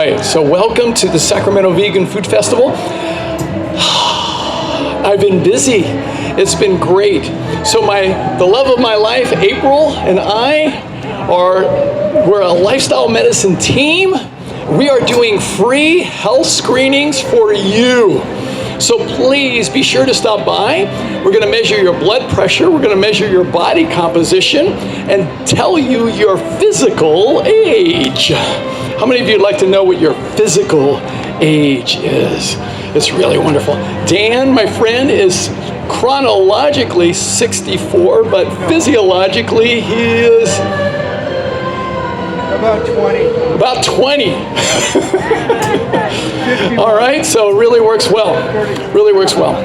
Right, so welcome to the Sacramento Vegan Food Festival. I've been busy. It's been great. So the love of my life, April, and we're a lifestyle medicine team. We are doing free health screenings for you. So please be sure to stop by. We're going to measure your blood pressure. We're going to measure your body composition and tell you your physical age. How many of you would like to know what your physical age is? It's really wonderful. Dan, my friend, is chronologically 64, but physiologically he is about 20. About 20. All right, so it really works well. Really works well.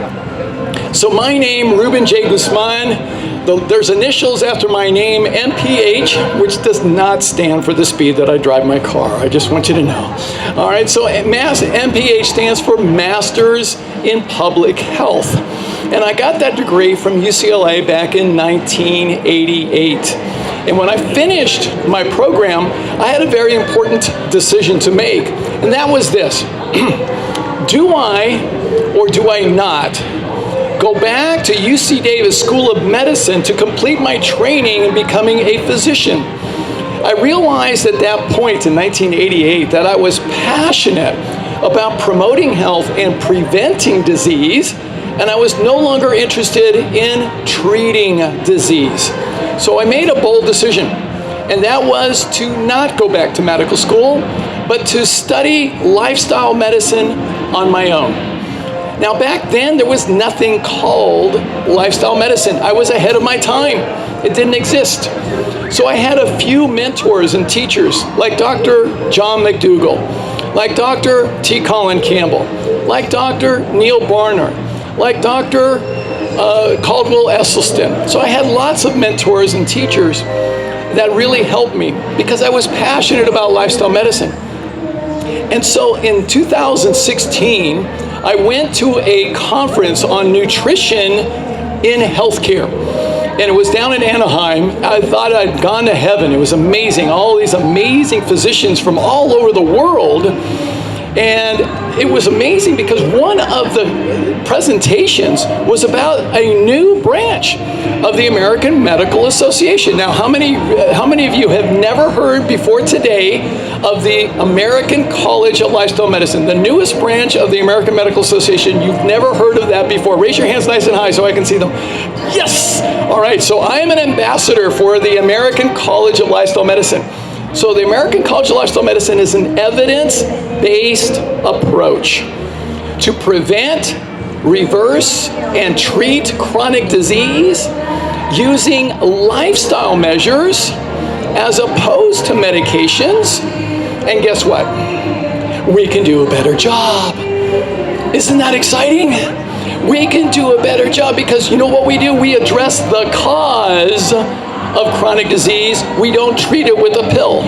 So my name, Ruben J. Guzman. There's initials after my name, MPH, which does not stand for the speed that I drive my car. I just want you to know. All right, so MPH stands for Masters in Public Health. And I got that degree from UCLA back in 1988. And when I finished my program, I had a very important decision to make. And that was this. Do I or do I not go back to UC Davis School of Medicine to complete my training in becoming a physician? I realized at that point in 1988 that I was passionate about promoting health and preventing disease, and I was no longer interested in treating disease. So I made a bold decision, and that was to not go back to medical school, but to study lifestyle medicine on my own. Now back then, there was nothing called lifestyle medicine. I was ahead of my time. It didn't exist. So I had a few mentors and teachers, like Dr. John McDougall, like Dr. T. Colin Campbell, like Dr. Neil Barnard, like Dr. Caldwell Esselstyn. So I had lots of mentors and teachers that really helped me because I was passionate about lifestyle medicine. And so in 2016, I went to a conference on nutrition in healthcare. And it was down in Anaheim. I thought I'd gone to heaven. It was amazing. All these amazing physicians from all over the world. And it was amazing because one of the presentations was about a new branch of the American Medical Association. Now, how many of you have never heard before today of the American College of Lifestyle Medicine, the newest branch of the American Medical Association? You've never heard of that before. Raise your hands nice and high so I can see them. Yes! All right, so I am an ambassador for the American College of Lifestyle Medicine. So the American College of Lifestyle Medicine is an evidence-based approach to prevent, reverse, and treat chronic disease using lifestyle measures as opposed to medications. And guess what? We can do a better job. Isn't that exciting? We can do a better job because you know what we do? We address the cause of chronic disease. We don't treat it with a pill.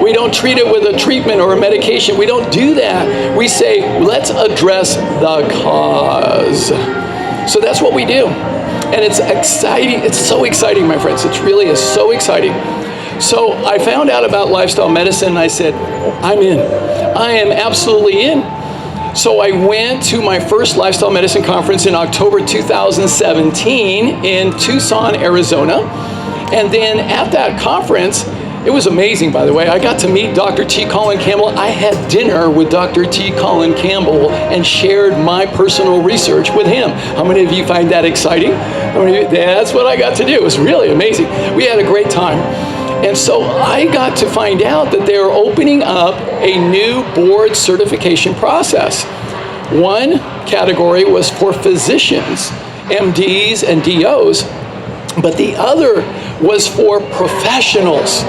We don't treat it with a treatment or a medication. We don't do that. We say, let's address the cause. So that's what we do. And it's exciting. It's so exciting, my friends. It really is so exciting. So I found out about lifestyle medicine and I said, I'm in. I am absolutely in. So I went to my first lifestyle medicine conference in October 2017 in Tucson, Arizona. And then at that conference, it was amazing, by the way. I got to meet Dr. T. Colin Campbell. I had dinner with Dr. T. Colin Campbell and shared my personal research with him. How many of you find that exciting? That's what I got to do. It was really amazing. We had a great time. And so I got to find out that they're opening up a new board certification process. One category was for physicians, MDs and DOs, but the other was for professionals,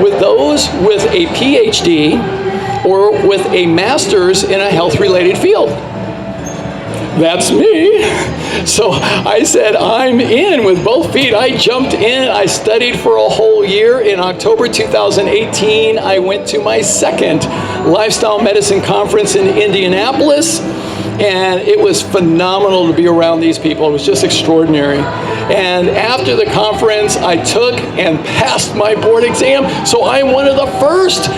with those with a PhD or with a master's in a health-related field. That's me. So I said, I'm in with both feet. I jumped in. I studied for a whole year. In October 2018, I went to my second lifestyle medicine conference in Indianapolis. And it was phenomenal to be around these people. It was just extraordinary. And after the conference, I took and passed my board exam. So I'm one of the first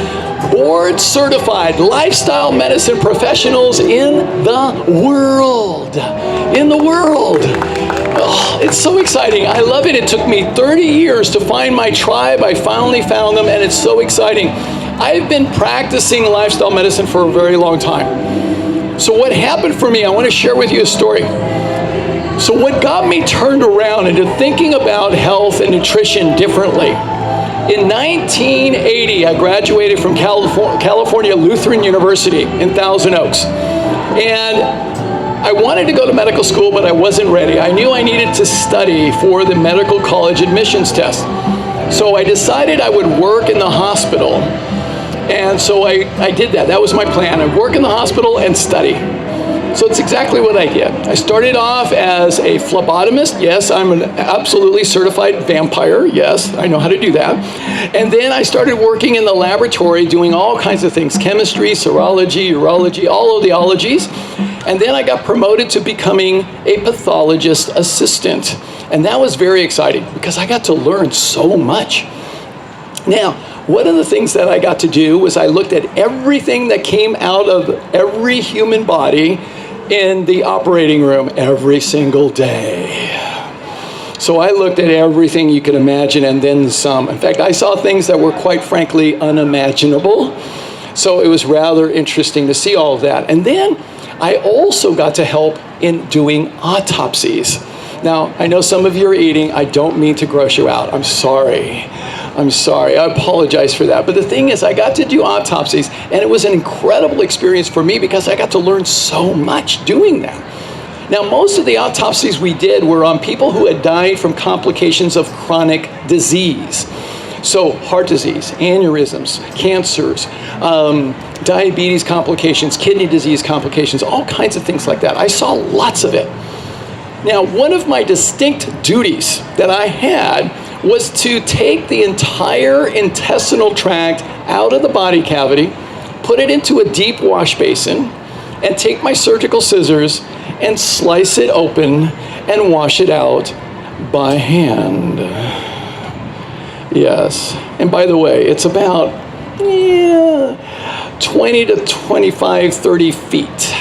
board certified lifestyle medicine professionals in the world. In the world. Oh, it's so exciting. I love it. It took me 30 years to find my tribe. I finally found them, and it's so exciting. I've been practicing lifestyle medicine for a very long time. So what happened for me, I want to share with you a story. So what got me turned around into thinking about health and nutrition differently? In 1980, I graduated from California Lutheran University in Thousand Oaks. And I wanted to go to medical school, but I wasn't ready. I knew I needed to study for the medical college admissions test. So I decided I would work in the hospital. And so I did that. That was my plan. I'd work in the hospital and study. So it's exactly what I did. I started off as a phlebotomist. Yes, I'm an absolutely certified vampire. Yes, I know how to do that. And then I started working in the laboratory doing all kinds of things, chemistry, serology, urology, all of the ologies. And then I got promoted to becoming a pathologist assistant. And that was very exciting because I got to learn so much. Now, one of the things that I got to do was I looked at everything that came out of every human body in the operating room every single day. So I looked at everything you could imagine and then some. In fact, I saw things that were quite frankly unimaginable. So it was rather interesting to see all of that. And then I also got to help in doing autopsies. Now, I know some of you are eating. I don't mean to gross you out. I'm sorry. I apologize for that. But the thing is, I got to do autopsies, and it was an incredible experience for me because I got to learn so much doing that. Now, most of the autopsies we did were on people who had died from complications of chronic disease. So heart disease, aneurysms, cancers, diabetes complications, kidney disease complications, all kinds of things like that. I saw lots of it. Now, one of my distinct duties that I had was to take the entire intestinal tract out of the body cavity, put it into a deep wash basin, and take my surgical scissors and slice it open and wash it out by hand. Yes, and by the way, it's about 20 to 25, 30 feet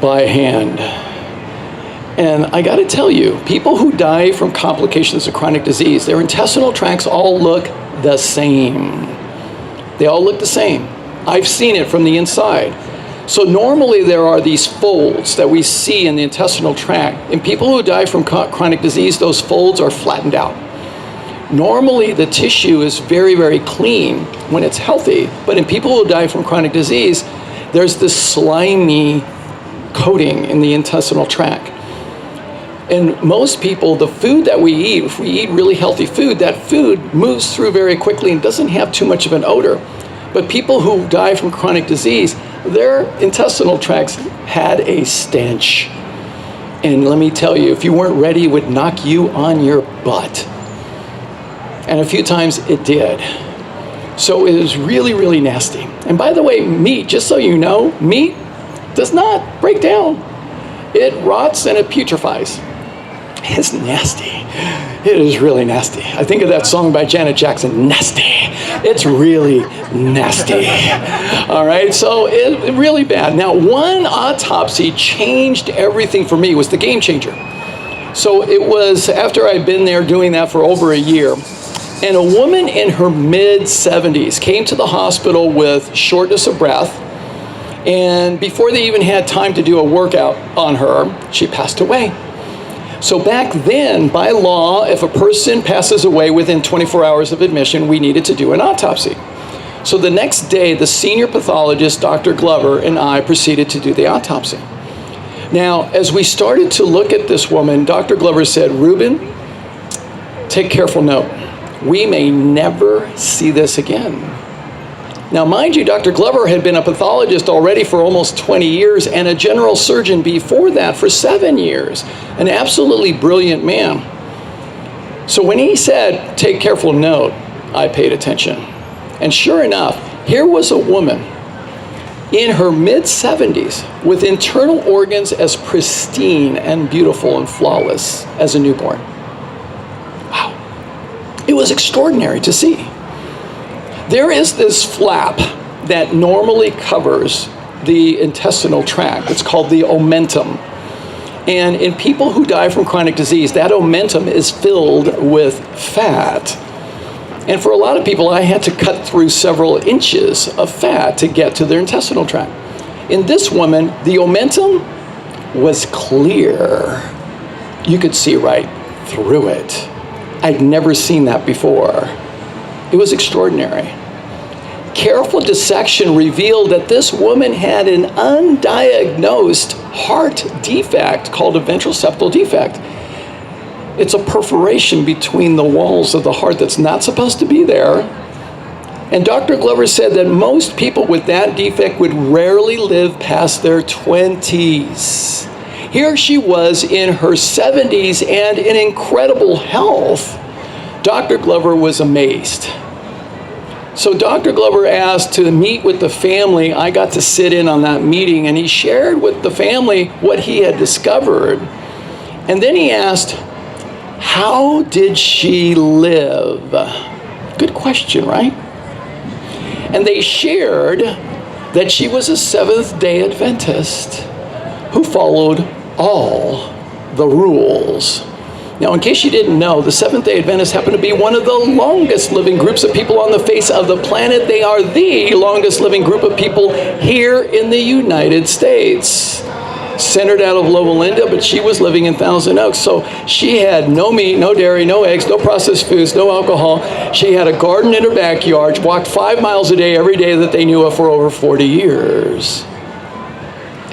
by hand. And I got to tell you, people who die from complications of chronic disease, their intestinal tracts all look the same. They all look the same. I've seen it from the inside. So normally there are these folds that we see in the intestinal tract. In people who die from chronic disease, those folds are flattened out. Normally the tissue is very, very clean when it's healthy, but in people who die from chronic disease, there's this slimy coating in the intestinal tract. And most people, the food that we eat, if we eat really healthy food, that food moves through very quickly and doesn't have too much of an odor. But people who die from chronic disease, their intestinal tracts had a stench. And let me tell you, if you weren't ready, it would knock you on your butt. And a few times it did. So it was really, really nasty. And by the way, meat, just so you know, meat does not break down. It rots and it putrefies. It's nasty. It is really nasty. I think of that song by Janet Jackson, Nasty. It's really nasty. All right, so it really bad. Now, one autopsy changed everything for me. It was the game changer. So it was after I'd been there doing that for over a year, and a woman in her mid-70s came to the hospital with shortness of breath, and before they even had time to do a workout on her, she passed away. So back then, by law, if a person passes away within 24 hours of admission, we needed to do an autopsy. So the next day, the senior pathologist, Dr. Glover, and I proceeded to do the autopsy. Now, as we started to look at this woman, Dr. Glover said, "Ruben, take careful note. We may never see this again." Now, mind you, Dr. Glover had been a pathologist already for almost 20 years and a general surgeon before that for 7 years. An absolutely brilliant man. So when he said, "take careful note," I paid attention. And sure enough, here was a woman in her mid-70s with internal organs as pristine and beautiful and flawless as a newborn. Wow. It was extraordinary to see. There is this flap that normally covers the intestinal tract. It's called the omentum. And in people who die from chronic disease, that omentum is filled with fat. And for a lot of people, I had to cut through several inches of fat to get to their intestinal tract. In this woman, the omentum was clear. You could see right through it. I'd never seen that before. It was extraordinary. Careful dissection revealed that this woman had an undiagnosed heart defect called a ventroseptal defect. It's a perforation between the walls of the heart that's not supposed to be there. And Dr. Glover said that most people with that defect would rarely live past their 20s. Here she was in her 70s and in incredible health. Dr. Glover was amazed. So Dr. Glover asked to meet with the family. I got to sit in on that meeting, and he shared with the family what he had discovered. And then he asked, how did she live? Good question, right? And they shared that she was a Seventh-day Adventist who followed all the rules. Now, in case you didn't know, the Seventh-day Adventists happen to be one of the longest living groups of people on the face of the planet. They are the longest living group of people here in the United States. Centered out of Loma Linda, but she was living in Thousand Oaks. So she had no meat, no dairy, no eggs, no processed foods, no alcohol. She had a garden in her backyard, walked 5 miles a day every day that they knew of for over 40 years.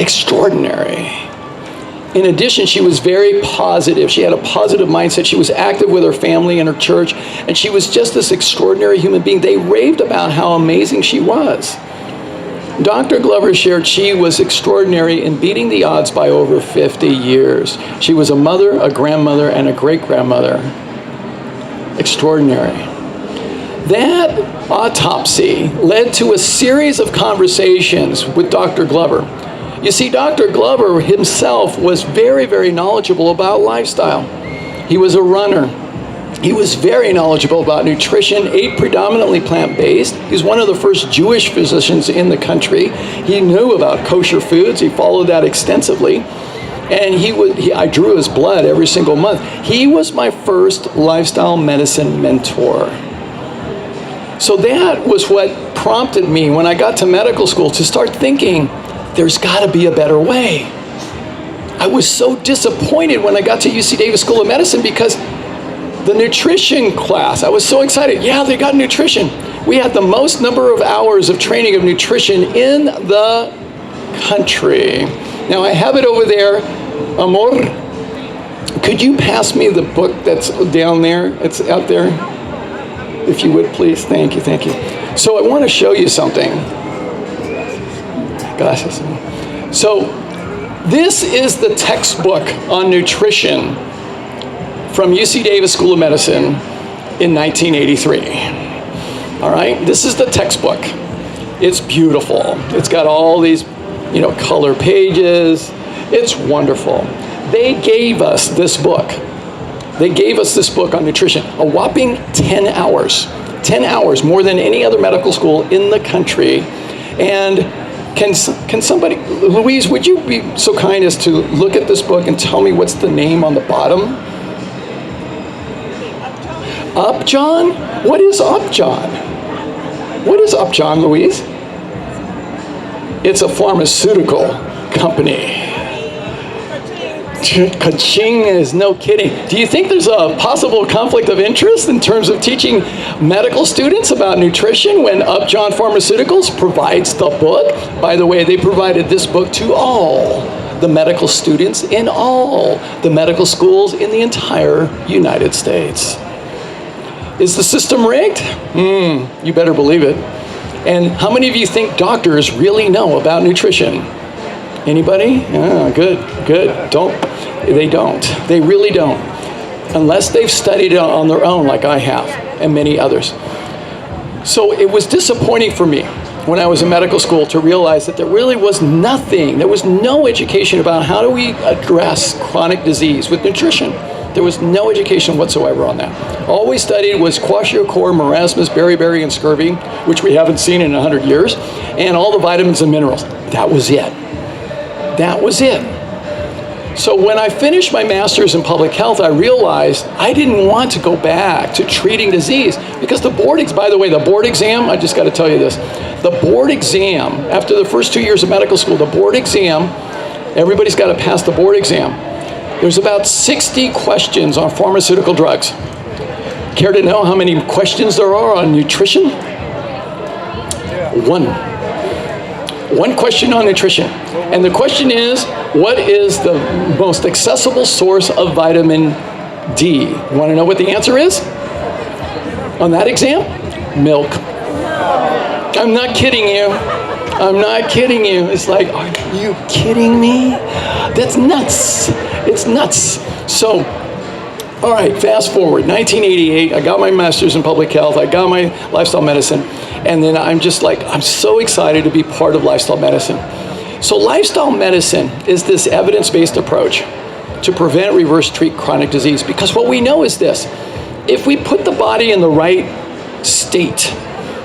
Extraordinary. In addition, she was very positive. She had a positive mindset. She was active with her family and her church, and she was just this extraordinary human being. They raved about how amazing she was. Dr. Glover shared she was extraordinary in beating the odds by over 50 years. She was a mother, a grandmother, and a great-grandmother. Extraordinary. That autopsy led to a series of conversations with Dr. Glover. You see, Dr. Glover himself was very, very knowledgeable about lifestyle. He was a runner. He was very knowledgeable about nutrition, ate predominantly plant-based. He's one of the first Jewish physicians in the country. He knew about kosher foods. He followed that extensively. And I drew his blood every single month. He was my first lifestyle medicine mentor. So that was what prompted me when I got to medical school to start thinking, there's got to be a better way. I was so disappointed when I got to UC Davis School of Medicine because the nutrition class, I was so excited. Yeah, they got nutrition. We had the most number of hours of training of nutrition in the country. Now I have it over there. Amor, could you pass me the book that's down there? It's out there. If you would, please. Thank you, thank you. So I want to show you something. Glasses. So this is the textbook on nutrition from UC Davis School of Medicine in 1983. All right, this is the textbook. It's beautiful. It's got all these, color pages. It's wonderful. They gave us this book. They gave us this book on nutrition, a whopping 10 hours. 10 hours, more than any other medical school in the country. And can somebody, Louise, would you be so kind as to look at this book and tell me what's the name on the bottom? Upjohn? What is Upjohn? What is Upjohn, Louise? It's a pharmaceutical company. Ka-ching is no kidding. Do you think there's a possible conflict of interest in terms of teaching medical students about nutrition when Upjohn Pharmaceuticals provides the book? By the way, they provided this book to all the medical students in all the medical schools in the entire United States. Is the system rigged? You better believe it. And how many of you think doctors really know about nutrition? Anybody? Yeah, good. They don't. They really don't. Unless they've studied it on their own like I have and many others. So it was disappointing for me when I was in medical school to realize that there really was nothing, there was no education about how do we address chronic disease with nutrition. There was no education whatsoever on that. All we studied was kwashiorkor, marasmus, beriberi, and scurvy, which we haven't seen in 100 years, and all the vitamins and minerals. That was it. That was it. So when I finished my master's in public health, I realized I didn't want to go back to treating disease because the board exam, I just got to tell you this, the board exam, after the first 2 years of medical school, the board exam, everybody's got to pass the board exam. There's about 60 questions on pharmaceutical drugs. Care to know how many questions there are on nutrition? One question on nutrition. And the question is, what is the most accessible source of vitamin D? You want to know what the answer is? On that exam? Milk. I'm not kidding you. I'm not kidding you. It's like, are you kidding me? That's nuts. It's nuts. So, all right, fast forward, 1988, I got my master's in public health, I got my lifestyle medicine, and then I'm just like, I'm so excited to be part of lifestyle medicine. So lifestyle medicine is this evidence-based approach to prevent, reverse, treat chronic disease. Because what we know is this, if we put the body in the right state,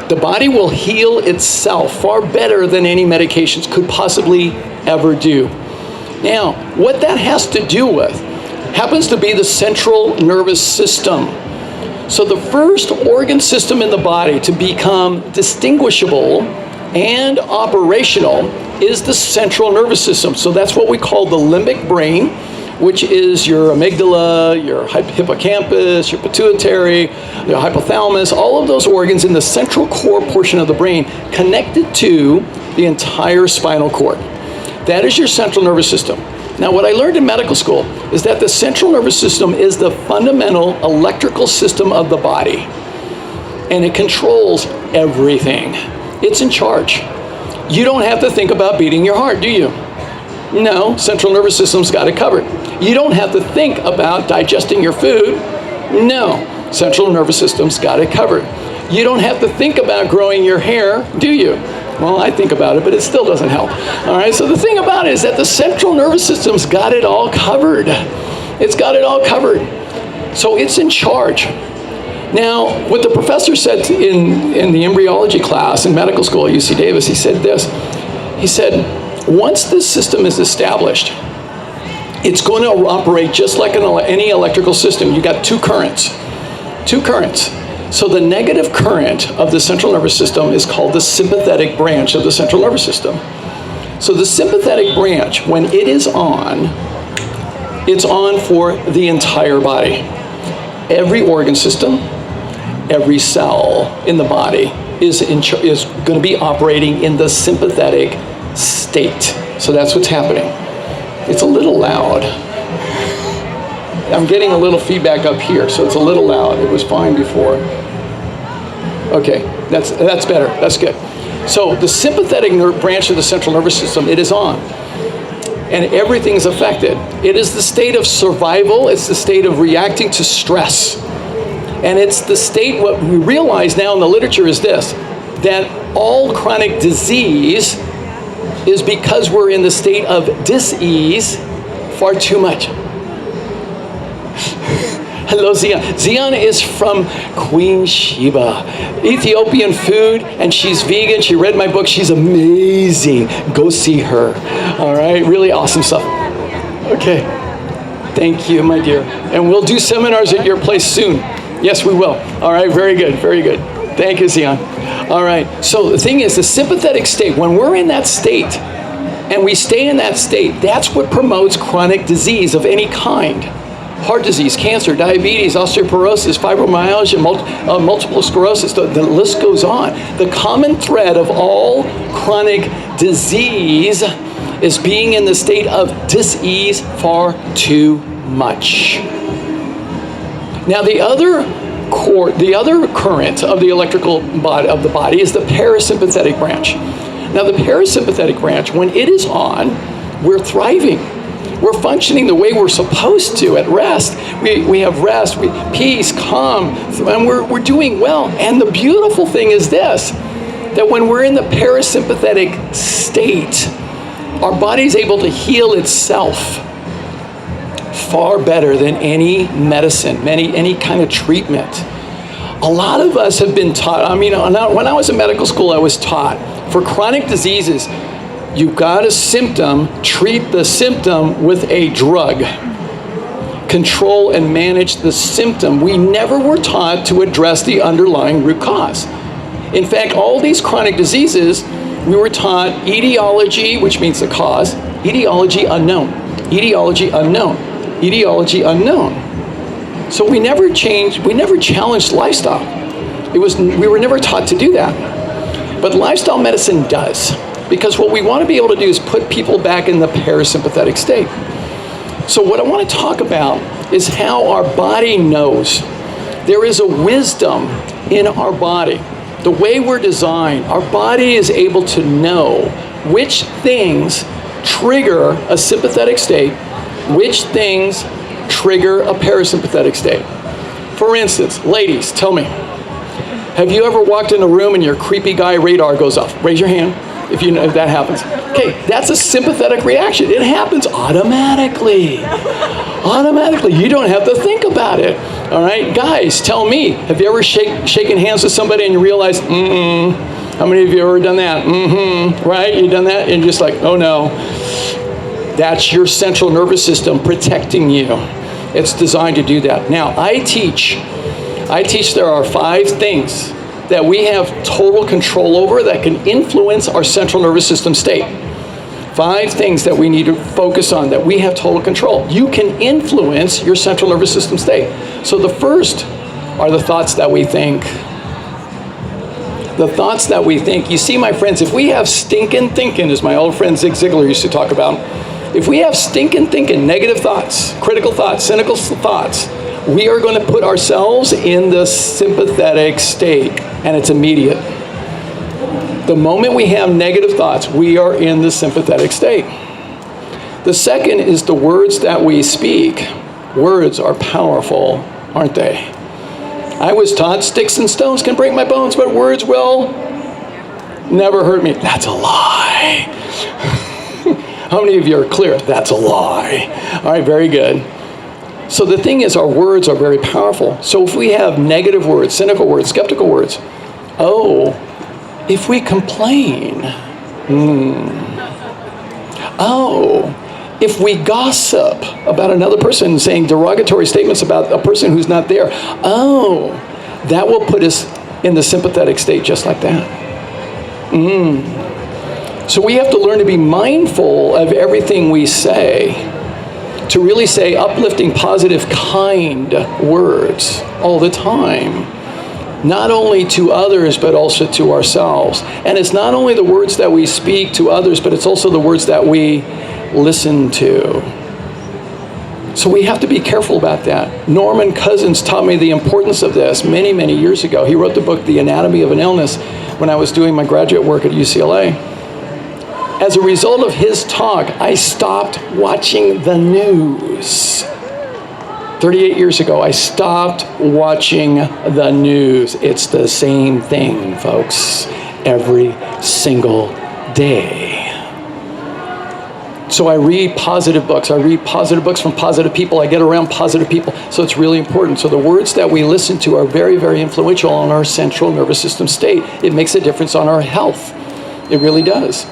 the body will heal itself far better than any medications could possibly ever do. Now, what that has to do with happens to be the central nervous system. So the first organ system in the body to become distinguishable and operational is the central nervous system. So that's what we call the limbic brain, which is your amygdala, your hippocampus, your pituitary, your hypothalamus, all of those organs in the central core portion of the brain connected to the entire spinal cord. That is your central nervous system. Now, what I learned in medical school is that the central nervous system is the fundamental electrical system of the body, and it controls everything. It's in charge. You don't have to think about beating your heart, do you? No, central nervous system's got it covered. You don't have to think about digesting your food. No, central nervous system's got it covered. You don't have to think about growing your hair, do you? Well, I think about it, but it still doesn't help. All right, so the thing about it is that the central nervous system's got it all covered. It's got it all covered. So it's in charge. Now, what the professor said in the embryology class in medical school at UC Davis, he said this. He said, once this system is established, it's going to operate just like any electrical system. You got two currents. So the negative current of the central nervous system is called the sympathetic branch of the central nervous system. So the sympathetic branch, when it is on, it's on for the entire body. Every organ system, every cell in the body is going to be operating in the sympathetic state. So that's what's happening. It's a little loud. I'm getting a little feedback up here, so it's a little loud. It was fine before. Okay, that's better. That's good. So the sympathetic branch of the central nervous system, it is on. And everything's affected. It is the state of survival. It's the state of reacting to stress. And it's the state, what we realize now in the literature is this, that all chronic disease is because we're in the state of dis-ease far too much. Hello, Zion. Zion is from Queen Sheba, Ethiopian food, and she's vegan. She read my book. She's amazing. Go see her. All right, really awesome stuff. Okay, thank you, my dear. And we'll do seminars at your place soon. Yes, we will. All right, very good, very good. Thank you, Zion. All right, so the thing is, the sympathetic state, when we're in that state, and we stay in that state, that's what promotes chronic disease of any kind. Heart disease, cancer, diabetes, osteoporosis, fibromyalgia, multiple sclerosis, the list goes on. The common thread of all chronic disease is being in the state of dis-ease far too much. Now the other current of the electrical body of the body is the parasympathetic branch. Now the parasympathetic branch, when it is on, we're thriving. We're functioning the way we're supposed to at rest. We have rest, peace, calm, and we're doing well. And the beautiful thing is this, that when we're in the parasympathetic state, our body's able to heal itself far better than any medicine, any kind of treatment. A lot of us have been taught, when I was in medical school, I was taught for chronic diseases, you've got a symptom, treat the symptom with a drug. Control and manage the symptom. We never were taught to address the underlying root cause. In fact, all these chronic diseases, we were taught etiology, which means the cause, etiology unknown, etiology unknown, etiology unknown. So we never challenged lifestyle. We were never taught to do that. But lifestyle medicine does, because what we want to be able to do is put people back in the parasympathetic state. So what I want to talk about is how our body knows. There is a wisdom in our body. The way we're designed, our body is able to know which things trigger a sympathetic state, which things trigger a parasympathetic state. For instance, ladies, tell me, have you ever walked in a room and your creepy guy radar goes off? Raise your hand if you know if that happens. Okay, that's a sympathetic reaction. It happens automatically. Automatically. You don't have to think about it. All right, guys, tell me, have you ever shaken hands with somebody and you realize, how many of you have ever done that? Right? You've done that and you're just like, oh no. That's your central nervous system protecting you. It's designed to do that. Now, I teach there are 5 things that we have total control over that can influence our central nervous system state. 5 things that we need to focus on that we have total control. You can influence your central nervous system state. So the first are the thoughts that we think. The thoughts that we think. You see, my friends, if we have stinking thinking, as my old friend Zig Ziglar used to talk about, if we have stinking thinking, negative thoughts, critical thoughts, cynical thoughts, we are going to put ourselves in the sympathetic state, and it's immediate. The moment we have negative thoughts, we are in the sympathetic state. The second is the words that we speak. Words are powerful, aren't they? I was taught sticks and stones can break my bones, but words will never hurt me. That's a lie. How many of you are clear? That's a lie. All right, very good. So the thing is, our words are very powerful. So if we have negative words, cynical words, skeptical words, if we complain, if we gossip about another person, saying derogatory statements about a person who's not there, that will put us in the sympathetic state just like that. So we have to learn to be mindful of everything we say, to really say uplifting, positive, kind words all the time, not only to others, but also to ourselves. And it's not only the words that we speak to others, but it's also the words that we listen to. So we have to be careful about that. Norman Cousins taught me the importance of this many, many years ago. He wrote the book, The Anatomy of an Illness, when I was doing my graduate work at UCLA. As a result of his talk, I stopped watching the news. 38 years ago, I stopped watching the news. It's the same thing, folks, every single day. So I read positive books. I read positive books from positive people. I get around positive people. So it's really important. So the words that we listen to are very, very influential on our central nervous system state. It makes a difference on our health. It really does.